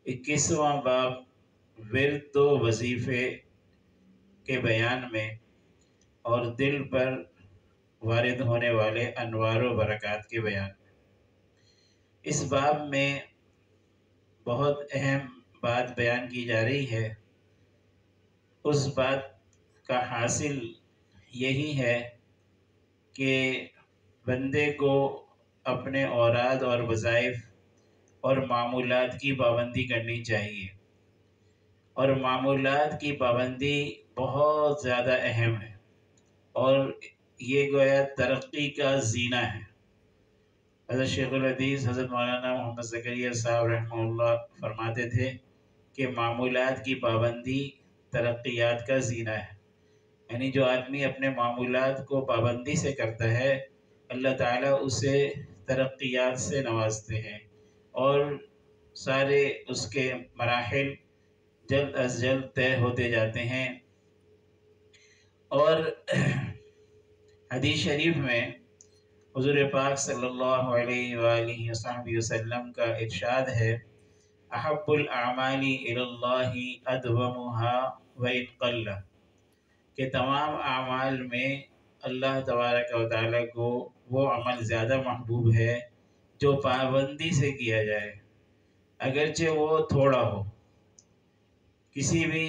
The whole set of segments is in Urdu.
21واں باب ورد و وظیفے کے بیان میں اور دل پر وارد ہونے والے انوار و برکات کے بیان میں۔ اس باب میں بہت اہم بات بیان کی جا رہی ہے۔ اس بات کا حاصل یہی ہے کہ بندے کو اپنے اوراد اور وظائف اور معمولات کی پابندی کرنی چاہیے، اور معمولات کی پابندی بہت زیادہ اہم ہے، اور یہ گویا ترقی کا زینہ ہے۔ حضرت شیخ الحدیث حضرت مولانا محمد زکریا صاحب رحمہ اللہ فرماتے تھے کہ معمولات کی پابندی ترقیات کا زینہ ہے، یعنی جو آدمی اپنے معمولات کو پابندی سے کرتا ہے اللہ تعالیٰ اسے ترقیات سے نوازتے ہیں، اور سارے اس کے مراحل جلد از جلد طے ہوتے جاتے ہیں۔ اور حدیث شریف میں حضور پاک صلی اللہ علیہ وآلہ وصحبہ وسلم کا ارشاد ہے، احب الاعمال الی اللہ ادومها وان قل، کہ تمام اعمال میں اللہ تبارک و تعالیٰ کو وہ عمل زیادہ محبوب ہے جو پابندی سے کیا جائے، اگرچہ وہ تھوڑا ہو۔ کسی بھی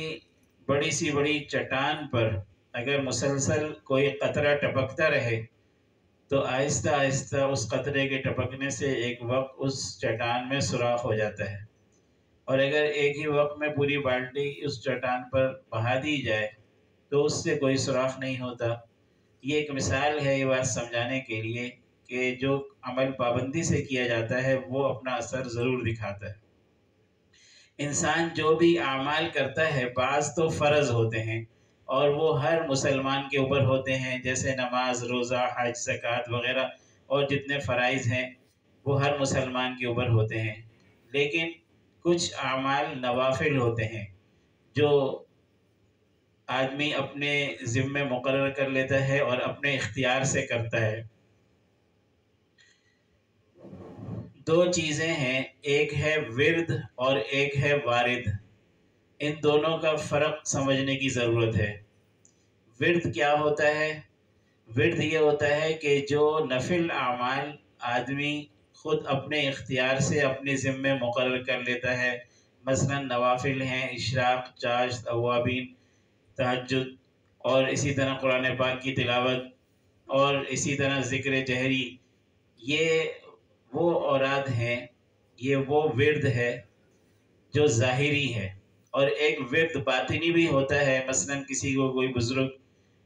بڑی سی بڑی چٹان پر اگر مسلسل کوئی قطرہ ٹپکتا رہے تو آہستہ آہستہ اس قطرے کے ٹپکنے سے ایک وقت اس چٹان میں سوراخ ہو جاتا ہے، اور اگر ایک ہی وقت میں پوری بالٹی اس چٹان پر بہا دی جائے تو اس سے کوئی سوراخ نہیں ہوتا۔ یہ ایک مثال ہے یہ بات سمجھانے کے لیے کہ جو عمل پابندی سے کیا جاتا ہے وہ اپنا اثر ضرور دکھاتا ہے۔ انسان جو بھی اعمال کرتا ہے بعض تو فرض ہوتے ہیں اور وہ ہر مسلمان کے اوپر ہوتے ہیں، جیسے نماز، روزہ، حج، زکوٰۃ وغیرہ، اور جتنے فرائض ہیں وہ ہر مسلمان کے اوپر ہوتے ہیں، لیکن کچھ اعمال نوافل ہوتے ہیں جو آدمی اپنے ذمے مقرر کر لیتا ہے اور اپنے اختیار سے کرتا ہے۔ دو چیزیں ہیں، ایک ہے ورد اور ایک ہے وارد، ان دونوں کا فرق سمجھنے کی ضرورت ہے۔ ورد کیا ہوتا ہے؟ ورد یہ ہوتا ہے کہ جو نفل اعمال آدمی خود اپنے اختیار سے اپنے ذمے مقرر کر لیتا ہے، مثلا نوافل ہیں اشراق، چاشت، اوابین، تہجد، اور اسی طرح قرآن پاک کی تلاوت، اور اسی طرح ذکر جہری، یہ وہ اوراد ہیں، یہ وہ ورد ہے جو ظاہری ہے۔ اور ایک ورد باطنی بھی ہوتا ہے، مثلا کسی کو کوئی بزرگ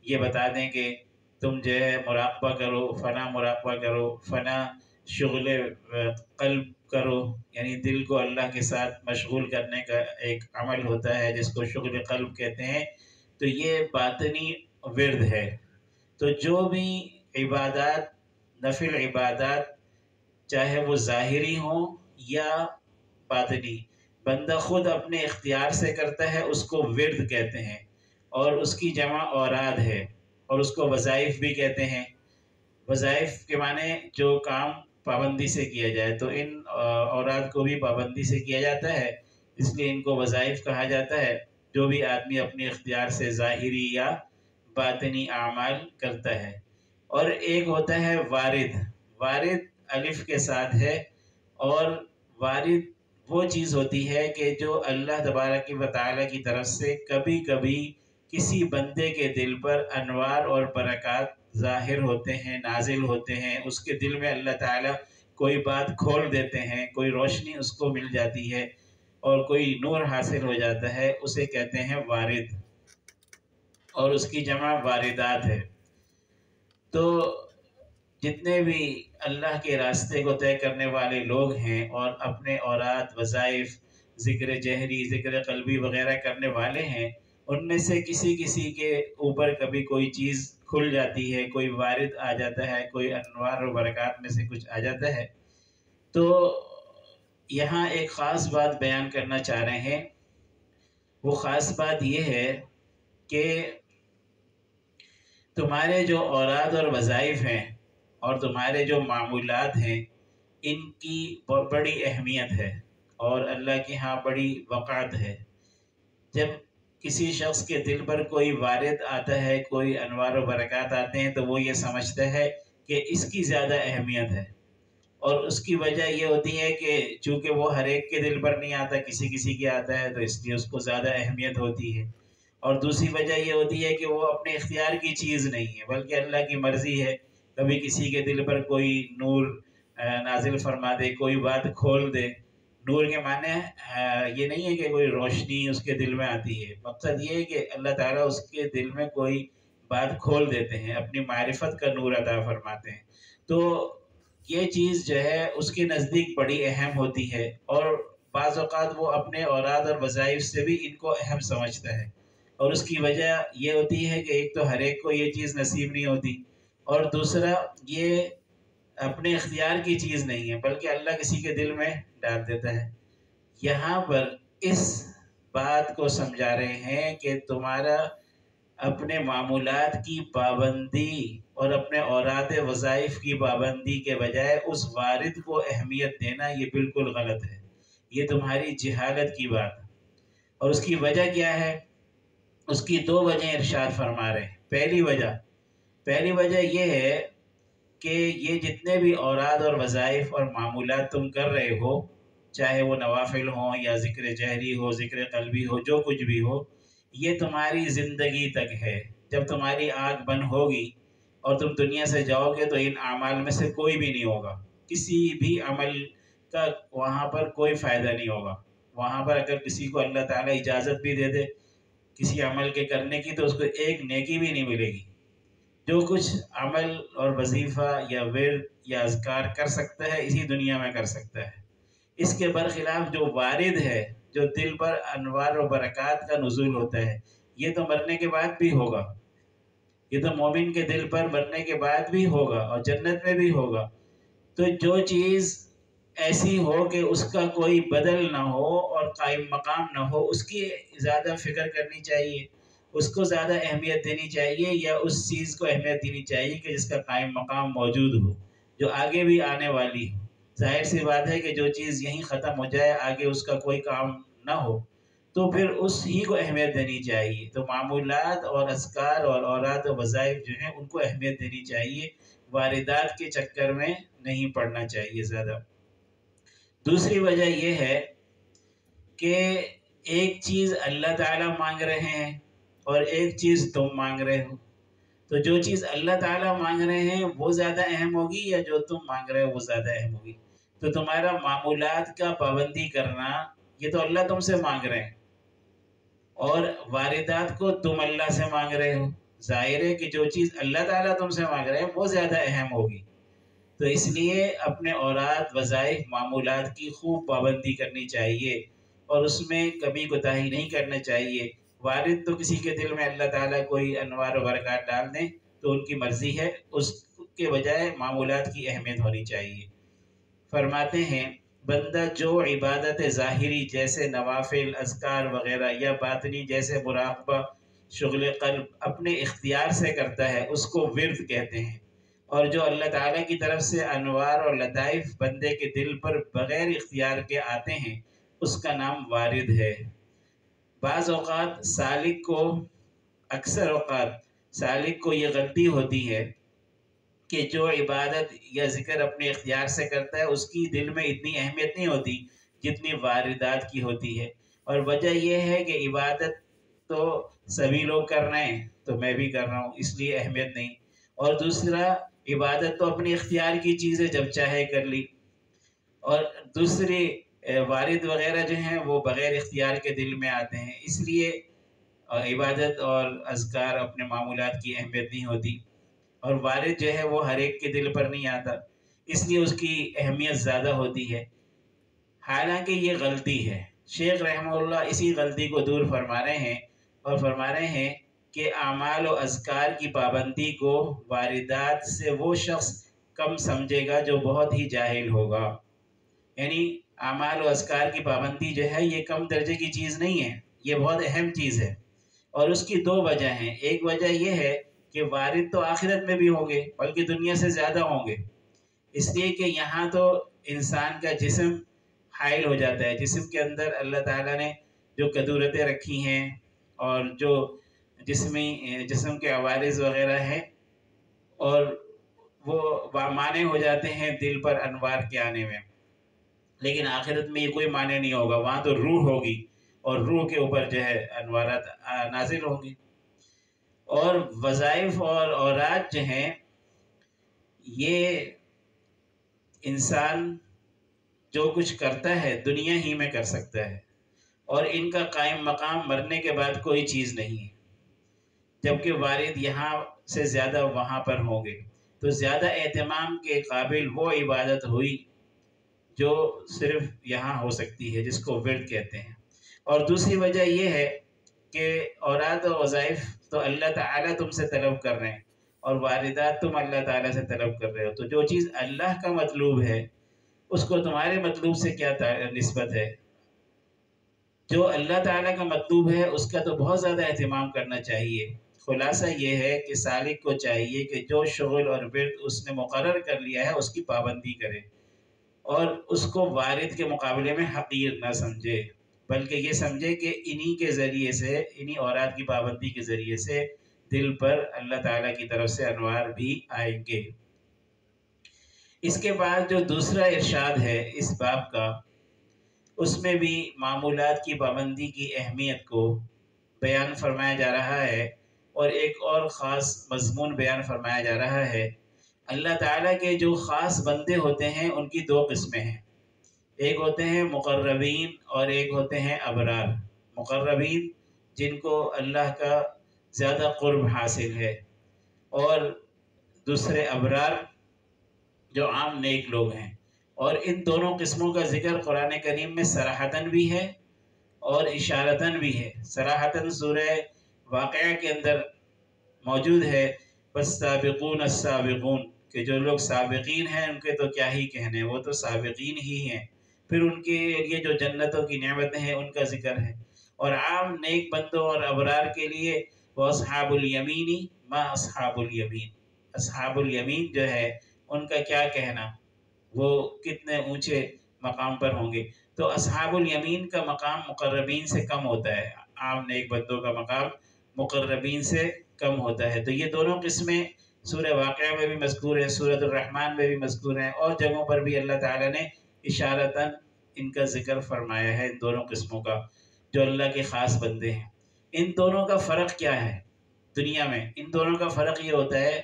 یہ بتا دیں کہ تم جو ہے مراقبہ کرو، فنا مراقبہ کرو، فنا شغل قلب کرو، یعنی دل کو اللہ کے ساتھ مشغول کرنے کا ایک عمل ہوتا ہے جس کو شغل قلب کہتے ہیں، تو یہ باطنی ورد ہے۔ تو جو بھی عبادات، نفل عبادات، چاہے وہ ظاہری ہوں یا باطنی، بندہ خود اپنے اختیار سے کرتا ہے، اس کو ورد کہتے ہیں، اور اس کی جمع اوراد ہے، اور اس کو وظائف بھی کہتے ہیں۔ وظائف کے معنی جو کام پابندی سے کیا جائے، تو ان اوراد کو بھی پابندی سے کیا جاتا ہے، اس لیے ان کو وظائف کہا جاتا ہے، جو بھی آدمی اپنے اختیار سے ظاہری یا باطنی اعمال کرتا ہے۔ اور ایک ہوتا ہے وارد، وارد الف کے ساتھ ہے، اور وارد وہ چیز ہوتی ہے کہ جو اللہ تبارک و تعالیٰ کی طرف سے کبھی کبھی کسی بندے کے دل پر انوار اور برکات ظاہر ہوتے ہیں، نازل ہوتے ہیں، اس کے دل میں اللہ تعالیٰ کوئی بات کھول دیتے ہیں، کوئی روشنی اس کو مل جاتی ہے اور کوئی نور حاصل ہو جاتا ہے، اسے کہتے ہیں وارد، اور اس کی جمع واردات ہے۔ تو جتنے بھی اللہ کے راستے کو طے کرنے والے لوگ ہیں اور اپنے اوراد، وظائف، ذکر جہری، ذکر قلبی وغیرہ کرنے والے ہیں، ان میں سے کسی کسی کے اوپر کبھی کوئی چیز کھل جاتی ہے، کوئی وارد آ جاتا ہے، کوئی انوار و برکات میں سے کچھ آ جاتا ہے۔ تو یہاں ایک خاص بات بیان کرنا چاہ رہے ہیں، وہ خاص بات یہ ہے کہ تمہارے جو اوراد اور وظائف ہیں اور تمہارے جو معمولات ہیں، ان کی بڑی اہمیت ہے، اور اللہ کے ہاں بڑی وقعت ہے۔ جب کسی شخص کے دل پر کوئی وارد آتا ہے، کوئی انوار و برکات آتے ہیں، تو وہ یہ سمجھتا ہے کہ اس کی زیادہ اہمیت ہے، اور اس کی وجہ یہ ہوتی ہے کہ چونکہ وہ ہر ایک کے دل پر نہیں آتا، کسی کسی کے آتا ہے، تو اس لیے اس کو زیادہ اہمیت ہوتی ہے۔ اور دوسری وجہ یہ ہوتی ہے کہ وہ اپنے اختیار کی چیز نہیں ہے، بلکہ اللہ کی مرضی ہے۔ کبھی کسی کے دل پر کوئی نور نازل فرما دے، کوئی بات کھول دے۔ نور کے معنی یہ نہیں ہے کہ کوئی روشنی اس کے دل میں آتی ہے، مقصد یہ ہے کہ اللہ تعالیٰ اس کے دل میں کوئی بات کھول دیتے ہیں، اپنی معرفت کا نور عطا فرماتے ہیں۔ تو یہ چیز جو ہے اس کے نزدیک بڑی اہم ہوتی ہے، اور بعض اوقات وہ اپنے اوراد اور وظائف سے بھی ان کو اہم سمجھتا ہے، اور اس کی وجہ یہ ہوتی ہے کہ ایک تو ہر ایک کو یہ چیز نصیب نہیں ہوتی، اور دوسرا یہ اپنے اختیار کی چیز نہیں ہے، بلکہ اللہ کسی کے دل میں ڈال دیتا ہے۔ یہاں پر اس بات کو سمجھا رہے ہیں کہ تمہارا اپنے معمولات کی پابندی اور اپنے اوراد وظائف کی پابندی کے بجائے اس وارد کو اہمیت دینا یہ بالکل غلط ہے، یہ تمہاری جہالت کی بات ہے۔ اور اس کی وجہ کیا ہے؟ اس کی دو وجہ ارشاد فرما رہے ہیں۔ پہلی وجہ یہ ہے کہ یہ جتنے بھی اوراد اور وظائف اور معمولات تم کر رہے ہو، چاہے وہ نوافل ہوں یا ذکر جہری ہو، ذکر قلبی ہو، جو کچھ بھی ہو، یہ تمہاری زندگی تک ہے۔ جب تمہاری آنکھ بند ہوگی اور تم دنیا سے جاؤ گے تو ان اعمال میں سے کوئی بھی نہیں ہوگا، کسی بھی عمل کا وہاں پر کوئی فائدہ نہیں ہوگا۔ وہاں پر اگر کسی کو اللہ تعالیٰ اجازت بھی دے دے کسی عمل کے کرنے کی، تو اس کو ایک نیکی بھی نہیں ملے گی۔ جو کچھ عمل اور وظیفہ یا ورد یا اذکار کر سکتا ہے، اسی دنیا میں کر سکتا ہے۔ اس کے برخلاف جو وارد ہے، جو دل پر انوار و برکات کا نزول ہوتا ہے، یہ تو مرنے کے بعد بھی ہوگا، یہ تو مومن کے دل پر مرنے کے بعد بھی ہوگا اور جنت میں بھی ہوگا۔ تو جو چیز ایسی ہو کہ اس کا کوئی بدل نہ ہو اور قائم مقام نہ ہو، اس کی زیادہ فکر کرنی چاہیے، اس کو زیادہ اہمیت دینی چاہیے، یا اس چیز کو اہمیت دینی چاہیے کہ جس کا قائم مقام موجود ہو، جو آگے بھی آنے والی ہو۔ ظاہر سی بات ہے کہ جو چیز یہیں ختم ہو جائے، آگے اس کا کوئی کام نہ ہو، تو پھر اس ہی کو اہمیت دینی چاہیے۔ تو معمولات اور اذکار اور اوراد و وظائف جو ہیں ان کو اہمیت دینی چاہیے، واردات کے چکر میں نہیں پڑنا چاہیے زیادہ۔ دوسری وجہ یہ ہے کہ ایک چیز اللہ تعالیٰ مانگ رہے ہیں اور ایک چیز تم مانگ رہے ہو، تو جو چیز اللہ تعالیٰ مانگ رہے ہیں وہ زیادہ اہم ہوگی یا جو تم مانگ رہے ہو وہ زیادہ اہم ہوگی؟ تو تمہارا معمولات کا پابندی کرنا، یہ تو اللہ تم سے مانگ رہے ہیں، اور واردات کو تم اللہ سے مانگ رہے ہو۔ ظاہر ہے کہ جو چیز اللہ تعالیٰ تم سے مانگ رہے ہیں وہ زیادہ اہم ہوگی۔ تو اس لیے اپنے اوراد وظائف معمولات کی خوب پابندی کرنی چاہیے، اور اس میں کبھی کوتاہی نہیں کرنا چاہیے۔ وارد تو کسی کے دل میں اللہ تعالیٰ کوئی انوار و برکات ڈال دیں تو ان کی مرضی ہے، اس کے بجائے معمولات کی اہمیت ہونی چاہیے۔ فرماتے ہیں بندہ جو عبادت ظاہری جیسے نوافل، اذکار وغیرہ، یا باطنی جیسے مراقبہ، شغل قلب اپنے اختیار سے کرتا ہے، اس کو ورد کہتے ہیں، اور جو اللہ تعالیٰ کی طرف سے انوار اور لطائف بندے کے دل پر بغیر اختیار کے آتے ہیں، اس کا نام وارد ہے۔ بعض اوقات اکثر اوقات سالک کو یہ غلطی ہوتی ہے کہ جو عبادت یا ذکر اپنے اختیار سے کرتا ہے اس کی دل میں اتنی اہمیت نہیں ہوتی جتنی واردات کی ہوتی ہے، اور وجہ یہ ہے کہ عبادت تو سبھی لوگ کر رہے ہیں تو میں بھی کر رہا ہوں، اس لیے اہمیت نہیں، اور دوسرا عبادت تو اپنے اختیار کی چیز ہے، جب چاہے کر لی، اور دوسری وارد وغیرہ جو ہیں وہ بغیر اختیار کے دل میں آتے ہیں، اس لیے عبادت اور اذکار اپنے معمولات کی اہمیت نہیں ہوتی، اور وارد جو ہے وہ ہر ایک کے دل پر نہیں آتا، اس لیے اس کی اہمیت زیادہ ہوتی ہے۔ حالانکہ یہ غلطی ہے۔ شیخ رحمہ اللہ اسی غلطی کو دور فرما رہے ہیں، اور فرما رہے ہیں کہ اعمال و اذکار کی پابندی کو واردات سے وہ شخص کم سمجھے گا جو بہت ہی جاہل ہوگا۔ یعنی اعمال و اذکار کی پابندی جو ہے یہ کم درجے کی چیز نہیں ہے، یہ بہت اہم چیز ہے، اور اس کی دو وجہ ہیں۔ ایک وجہ یہ ہے کہ وارد تو آخرت میں بھی ہوں گے، بلکہ دنیا سے زیادہ ہوں گے، اس لیے کہ یہاں تو انسان کا جسم حائل ہو جاتا ہے. جسم کے اندر اللہ تعالیٰ نے جو قدورتیں رکھی ہیں اور جو جسم کے عوارض وغیرہ ہیں، اور وہ مانے ہو جاتے ہیں دل پر انوار کے آنے میں. لیکن آخرت میں یہ کوئی معنی نہیں ہوگا، وہاں تو روح ہوگی اور روح کے اوپر جو ہے انوارات نازل ہوں گی. اور وظائف اور اوراد جو ہیں، یہ انسان جو کچھ کرتا ہے دنیا ہی میں کر سکتا ہے، اور ان کا قائم مقام مرنے کے بعد کوئی چیز نہیں ہے. جبکہ وارد یہاں سے زیادہ وہاں پر ہوں گے. تو زیادہ اہتمام کے قابل وہ عبادت ہوئی جو صرف یہاں ہو سکتی ہے، جس کو ورد کہتے ہیں. اور دوسری وجہ یہ ہے کہ اوراد و وظائف تو اللہ تعالیٰ تم سے طلب کر رہے ہیں، اور واردات تم اللہ تعالیٰ سے طلب کر رہے ہو. تو جو چیز اللہ کا مطلوب ہے اس کو تمہارے مطلوب سے کیا نسبت ہے؟ جو اللہ تعالیٰ کا مطلوب ہے اس کا تو بہت زیادہ اہتمام کرنا چاہیے. خلاصہ یہ ہے کہ سالک کو چاہیے کہ جو شغل اور ورد اس نے مقرر کر لیا ہے اس کی پابندی کرے، اور اس کو وارد کے مقابلے میں حقیر نہ سمجھے، بلکہ یہ سمجھے کہ انہی کے ذریعے سے، انہی اوراد کی پابندی کے ذریعے سے دل پر اللہ تعالیٰ کی طرف سے انوار بھی آئیں گے. اس کے بعد جو دوسرا ارشاد ہے اس باب کا، اس میں بھی معمولات کی پابندی کی اہمیت کو بیان فرمایا جا رہا ہے، اور ایک اور خاص مضمون بیان فرمایا جا رہا ہے. اللہ تعالیٰ کے جو خاص بندے ہوتے ہیں ان کی دو قسمیں ہیں، ایک ہوتے ہیں مقربین اور ایک ہوتے ہیں ابرار. مقربین جن کو اللہ کا زیادہ قرب حاصل ہے، اور دوسرے ابرار جو عام نیک لوگ ہیں. اور ان دونوں قسموں کا ذکر قرآن کریم میں صراحتاً بھی ہے اور اشارتاً بھی ہے. صراحتاً سورہ واقعہ کے اندر موجود ہے، والسابقون السابقون، کہ جو لوگ سابقین ہیں ان کے تو کیا ہی کہنے، وہ تو سابقین ہی ہیں. پھر ان کے لیے جو جنتوں کی نعمتیں ہیں ان کا ذکر ہے. اور عام نیک بندوں اور ابرار کے لیے وہ اصحاب الیمینی ما اصحاب الیمین، اصحاب الیمین جو ہے ان کا کیا کہنا، وہ کتنے اونچے مقام پر ہوں گے. تو اصحاب الیمین کا مقام مقربین سے کم ہوتا ہے، عام نیک بندوں کا مقام مقربین سے کم ہوتا ہے. تو یہ دونوں قسمیں سورہ واقعہ میں بھی مذکور ہیں، سورۃ الرحمن میں بھی مذکور ہیں، اور جگہوں پر بھی اللہ تعالیٰ نے اشارتاً ان کا ذکر فرمایا ہے، ان دونوں قسموں کا جو اللہ کے خاص بندے ہیں. ان دونوں کا فرق کیا ہے دنیا میں؟ ان دونوں کا فرق یہ ہوتا ہے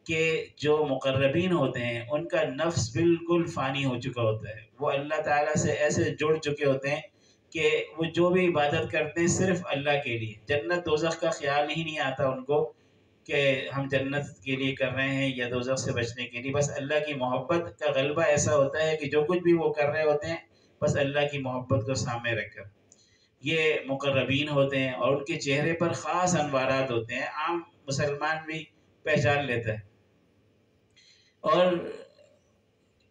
کہ جو مقربین ہوتے ہیں ان کا نفس بالکل فانی ہو چکا ہوتا ہے، وہ اللہ تعالیٰ سے ایسے جڑ چکے ہوتے ہیں کہ وہ جو بھی عبادت کرتے ہیں صرف اللہ کے لیے. جنت دوزخ کا خیال ہی نہیں آتا ان کو کہ ہم جنت کے لیے کر رہے ہیں یا دوزخ سے بچنے کے لیے. بس اللہ کی محبت کا غلبہ ایسا ہوتا ہے کہ جو کچھ بھی وہ کر رہے ہوتے ہیں بس اللہ کی محبت کو سامنے رکھ کر. یہ مقربین ہوتے ہیں، اور ان کے چہرے پر خاص انوارات ہوتے ہیں، عام مسلمان بھی پہچان لیتا ہے. اور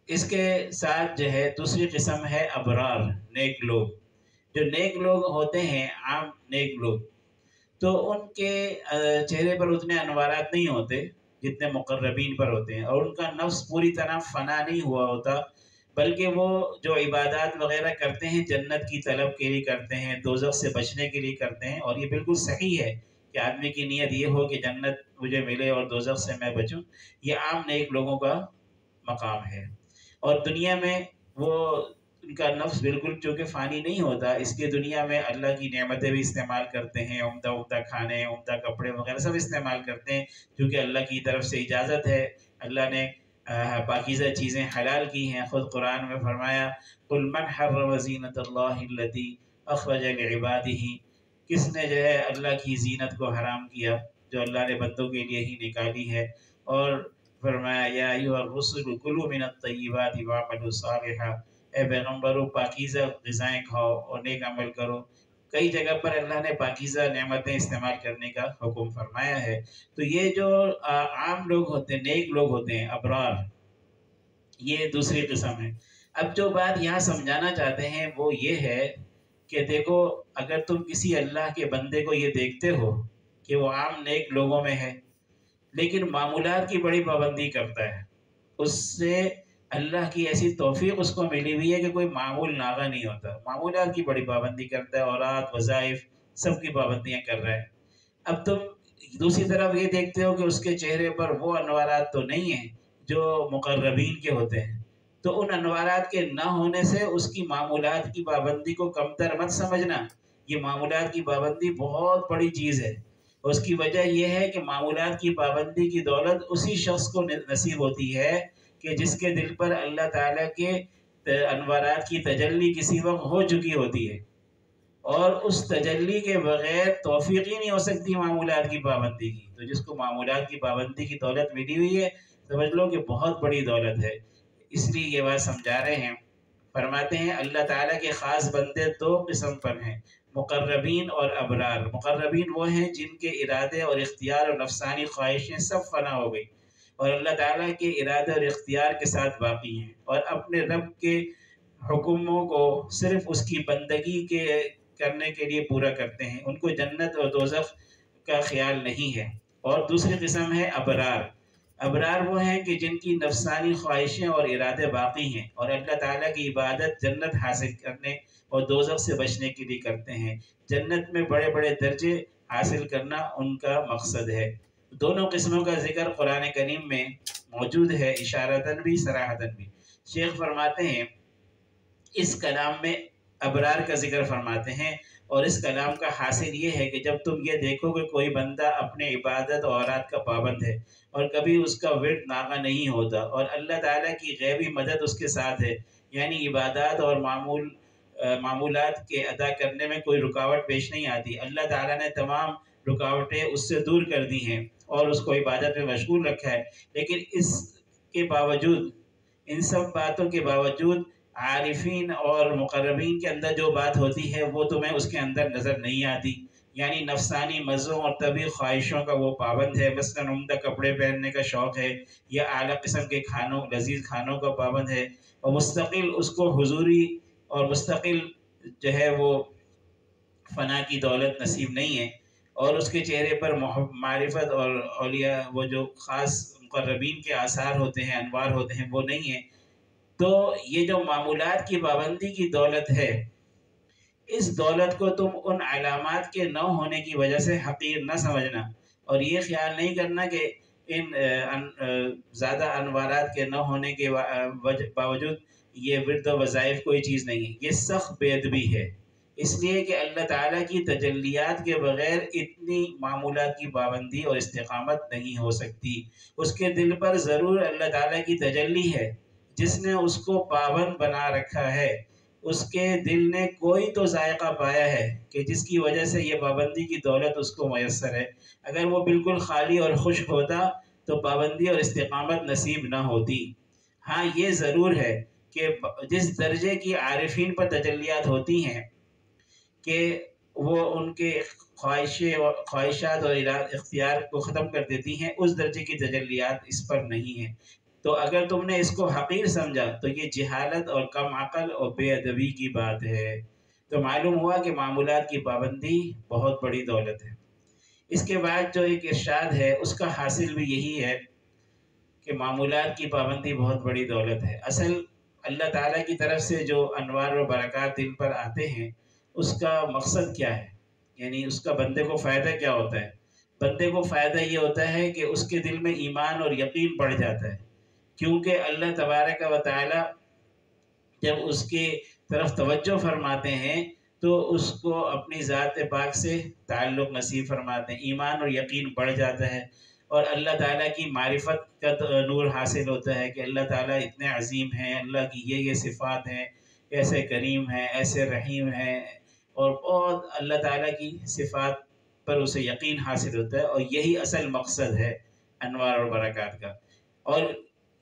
اس کے ساتھ جو ہے دوسری قسم ہے ابرار، نیک لوگ. جو نیک لوگ ہوتے ہیں، عام نیک لوگ، تو ان کے چہرے پر اتنے انوارات نہیں ہوتے جتنے مقربین پر ہوتے ہیں، اور ان کا نفس پوری طرح فنا نہیں ہوا ہوتا، بلکہ وہ جو عبادات وغیرہ کرتے ہیں جنت کی طلب کے لیے کرتے ہیں، دوزخ سے بچنے کے لیے کرتے ہیں. اور یہ بالکل صحیح ہے کہ آدمی کی نیت یہ ہو کہ جنت مجھے ملے اور دوزخ سے میں بچوں. یہ عام نیک لوگوں کا مقام ہے. اور دنیا میں وہ ان کا نفس بالکل چونکہ فانی نہیں ہوتا، اس لیے دنیا میں اللہ کی نعمتیں بھی استعمال کرتے ہیں، عمدہ عمدہ کھانے، عمدہ کپڑے وغیرہ سب استعمال کرتے ہیں، کیونکہ اللہ کی طرف سے اجازت ہے. اللہ نے پاکیزہ چیزیں حلال کی ہیں. خود قرآن میں فرمایا قُلْ مَنْ حَرَّمَ زِینَةَ اللَّهِ الَّتِي أَخْرَجَ لِعِبَادِهِ، کس نے جو ہے اللہ کی زینت کو حرام کیا جو اللہ نے بندوں کے لیے ہی نکالی ہے. اور فرمایا یا ایھا الرسل کلوا من الطیبات واعملوا صالحا، اے پیغمبرو پاکیزہ غذائیں کھاؤ اور نیک عمل کرو. کئی جگہ پر اللہ نے پاکیزہ نعمتیں استعمال کرنے کا حکم فرمایا ہے. تو یہ جو عام لوگ ہوتے ہیں، نیک لوگ ہوتے ہیں، ابرار، یہ دوسری قسم ہے. اب جو بات یہاں سمجھانا چاہتے ہیں وہ یہ ہے کہ دیکھو، اگر تم کسی اللہ کے بندے کو یہ دیکھتے ہو کہ وہ عام نیک لوگوں میں ہے لیکن معمولات کی بڑی پابندی کرتا ہے، اس سے اللہ کی ایسی توفیق اس کو ملی ہوئی ہے کہ کوئی معمول ناغہ نہیں ہوتا، معمولات کی بڑی پابندی کرتا ہے، اولاد وظائف سب کی پابندیاں کر رہا ہے۔ اب تم دوسری طرف یہ دیکھتے ہو کہ اس کے چہرے پر وہ انوارات تو نہیں ہیں جو مقربین کے ہوتے ہیں، تو ان انوارات کے نہ ہونے سے اس کی معمولات کی پابندی کو کمتر مت سمجھنا۔ یہ معمولات کی پابندی بہت بڑی چیز ہے۔ اس کی وجہ یہ ہے کہ معمولات کی پابندی کی دولت اسی شخص کو نصیب ہوتی ہے کہ جس کے دل پر اللہ تعالیٰ کے انوارات کی تجلی کسی وقت ہو چکی ہوتی ہے، اور اس تجلی کے بغیر توفیق ہی نہیں ہو سکتی معمولات کی پابندی کی۔ تو جس کو معمولات کی پابندی کی دولت ملی ہوئی ہے، سمجھ لو کہ بہت بڑی دولت ہے۔ اس لیے یہ بات سمجھا رہے ہیں، فرماتے ہیں اللہ تعالیٰ کے خاص بندے دو قسم پر ہیں، مقربین اور ابرار۔ مقربین وہ ہیں جن کے ارادے اور اختیار اور نفسانی خواہشیں سب فنا ہو گئی، اور اللہ تعالیٰ کے ارادے اور اختیار کے ساتھ باقی ہیں، اور اپنے رب کے حکموں کو صرف اس کی بندگی کے کرنے کے لیے پورا کرتے ہیں، ان کو جنت اور دوزخ کا خیال نہیں ہے۔ اور دوسری قسم ہے ابرار۔ ابرار وہ ہیں کہ جن کی نفسانی خواہشیں اور ارادے باقی ہیں، اور اللہ تعالیٰ کی عبادت جنت حاصل کرنے اور دوزخ سے بچنے کے لیے کرتے ہیں۔ جنت میں بڑے بڑے درجے حاصل کرنا ان کا مقصد ہے۔ دونوں قسموں کا ذکر قرآن کریم میں موجود ہے، اشارتاً بھی صراحتاً بھی۔ شیخ فرماتے ہیں اس کلام میں ابرار کا ذکر فرماتے ہیں، اور اس کلام کا حاصل یہ ہے کہ جب تم یہ دیکھو کہ کوئی بندہ اپنے عبادت اور اوراد کا پابند ہے اور کبھی اس کا ورد ناغہ نہیں ہوتا، اور اللہ تعالیٰ کی غیبی مدد اس کے ساتھ ہے، یعنی عبادات اور معمولات کے ادا کرنے میں کوئی رکاوٹ پیش نہیں آتی، اللہ تعالیٰ نے تمام رکاوٹیں اس سے دور کر دی ہیں اور اس کو عبادت میں مشغول رکھا ہے، لیکن اس کے باوجود، ان سب باتوں کے باوجود عارفین اور مقربین کے اندر جو بات ہوتی ہے وہ تمہیں اس کے اندر نظر نہیں آتی، یعنی نفسانی مزوں اور طبی خواہشوں کا وہ پابند ہے، مثلاً عمدہ کپڑے پہننے کا شوق ہے، یا اعلیٰ قسم کے کھانوں لذیذ کھانوں کا پابند ہے، اور مستقل اس کو حضوری اور مستقل جو ہے وہ فنا کی دولت نصیب نہیں ہے، اور اس کے چہرے پر معرفت اور اولیاء وہ جو خاص مقربین کے آثار ہوتے ہیں، انوار ہوتے ہیں، وہ نہیں ہیں، تو یہ جو معمولات کی پابندی کی دولت ہے، اس دولت کو تم ان علامات کے نہ ہونے کی وجہ سے حقیر نہ سمجھنا، اور یہ خیال نہیں کرنا کہ ان زیادہ انوارات کے نہ ہونے کے باوجود یہ ورد و وظائف کوئی چیز نہیں ہے، یہ سخت بے ادبی ہے، اس لیے کہ اللہ تعالیٰ کی تجلیات کے بغیر اتنی معمولات کی پابندی اور استقامت نہیں ہو سکتی۔ اس کے دل پر ضرور اللہ تعالیٰ کی تجلی ہے، جس نے اس کو پابند بنا رکھا ہے، اس کے دل نے کوئی تو ذائقہ پایا ہے کہ جس کی وجہ سے یہ پابندی کی دولت اس کو میسر ہے، اگر وہ بالکل خالی اور خشک ہوتا تو پابندی اور استقامت نصیب نہ ہوتی۔ ہاں یہ ضرور ہے کہ جس درجے کی عارفین پر تجلیات ہوتی ہیں کہ وہ ان کے خواہشات اور اختیار کو ختم کر دیتی ہیں، اس درجے کی تجلیات اس پر نہیں ہیں، تو اگر تم نے اس کو حقیر سمجھا تو یہ جہالت اور کم عقل اور بے ادبی کی بات ہے۔ تو معلوم ہوا کہ معمولات کی پابندی بہت بڑی دولت ہے۔ اس کے بعد جو ایک ارشاد ہے اس کا حاصل بھی یہی ہے کہ معمولات کی پابندی بہت بڑی دولت ہے۔ اصل اللہ تعالیٰ کی طرف سے جو انوار و برکات دل پر آتے ہیں، اس کا مقصد کیا ہے، یعنی اس کا بندے کو فائدہ کیا ہوتا ہے؟ بندے کو فائدہ یہ ہوتا ہے کہ اس کے دل میں ایمان اور یقین بڑھ جاتا ہے، کیونکہ اللہ تبارک و تعالی جب اس کی طرف توجہ فرماتے ہیں تو اس کو اپنی ذات پاک سے تعلق نصیب فرماتے ہیں، ایمان اور یقین بڑھ جاتا ہے، اور اللہ تعالیٰ کی معرفت کا نور حاصل ہوتا ہے کہ اللہ تعالیٰ اتنے عظیم ہیں، اللہ کی یہ صفات ہیں، ایسے کریم ہیں، ایسے رحیم ہیں، اور بہت اللہ تعالیٰ کی صفات پر اسے یقین حاصل ہوتا ہے، اور یہی اصل مقصد ہے انوار اور برکات کا۔ اور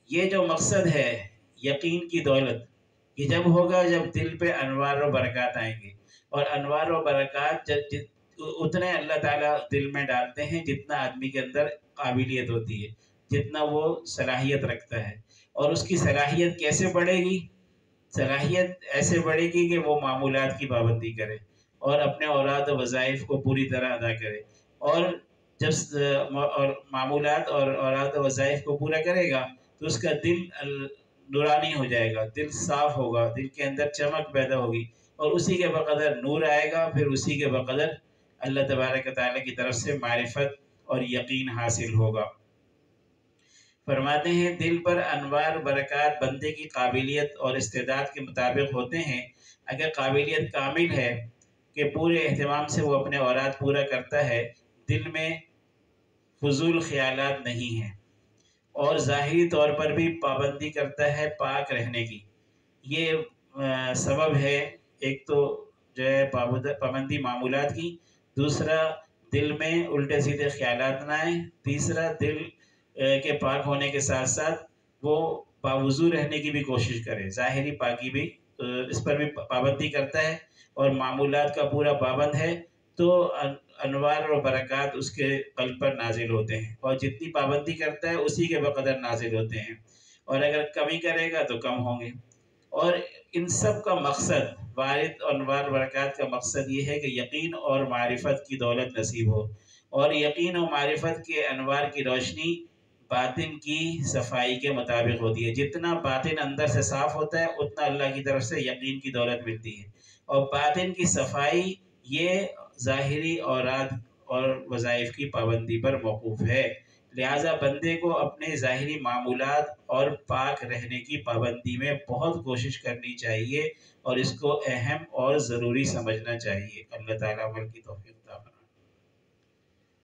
یہ جو مقصد ہے یقین کی دولت، یہ جب ہوگا جب دل پہ انوار و برکات آئیں گے، اور انوار و برکات اتنے اللہ تعالیٰ دل میں ڈالتے ہیں جتنا آدمی کے اندر قابلیت ہوتی ہے، جتنا وہ صلاحیت رکھتا ہے، اور اس کی صلاحیت کیسے بڑھے گی؟ صلاحیت ایسے بڑھے گی کہ وہ معمولات کی پابندی کرے اور اپنے اوراد و وظائف کو پوری طرح ادا کرے، اور جب معمولات اور اوراد و وظائف کو پورا کرے گا تو اس کا دل نورانی ہو جائے گا، دل صاف ہوگا، دل کے اندر چمک پیدا ہوگی، اور اسی کے بقدر نور آئے گا، پھر اسی کے بقدر اللہ تبارک و تعالیٰ کی طرف سے معرفت اور یقین حاصل ہوگا۔ فرماتے ہیں دل پر انوار برکات بندے کی قابلیت اور استعداد کے مطابق ہوتے ہیں۔ اگر قابلیت کامل ہے کہ پورے اہتمام سے وہ اپنے اوراد پورا کرتا ہے، دل میں فضول خیالات نہیں ہیں، اور ظاہری طور پر بھی پابندی کرتا ہے پاک رہنے کی۔ یہ سبب ہے، ایک تو جو ہے پابندی معمولات کی، دوسرا دل میں الٹے سیدھے خیالات نہ آئیں، تیسرا دل کے پاک ہونے کے ساتھ ساتھ وہ باوضو رہنے کی بھی کوشش کرے، ظاہری پاکی بھی اس پر بھی پابندی کرتا ہے، اور معمولات کا پورا پابند ہے تو انوار و برکات اس کے قلب پر نازل ہوتے ہیں، اور جتنی پابندی کرتا ہے اسی کے بقدر نازل ہوتے ہیں، اور اگر کمی کرے گا تو کم ہوں گے۔ اور ان سب کا مقصد، وارد اور انوار برکات کا مقصد یہ ہے کہ یقین اور معرفت کی دولت نصیب ہو، اور یقین و معرفت کے انوار کی روشنی باطن کی صفائی کے مطابق ہوتی ہے۔ جتنا باطن اندر سے صاف ہوتا ہے اتنا اللہ کی طرف سے یقین کی دولت ملتی ہے، اور باطن کی صفائی یہ ظاہری اوراد اور وظائف کی پابندی پر موقوف ہے۔ لہٰذا بندے کو اپنے ظاہری معمولات اور پاک رہنے کی پابندی میں بہت کوشش کرنی چاہیے، اور اس کو اہم اور ضروری سمجھنا چاہیے۔ اللہ تعالیٰ عمل کی توفیق عطا فرمائے۔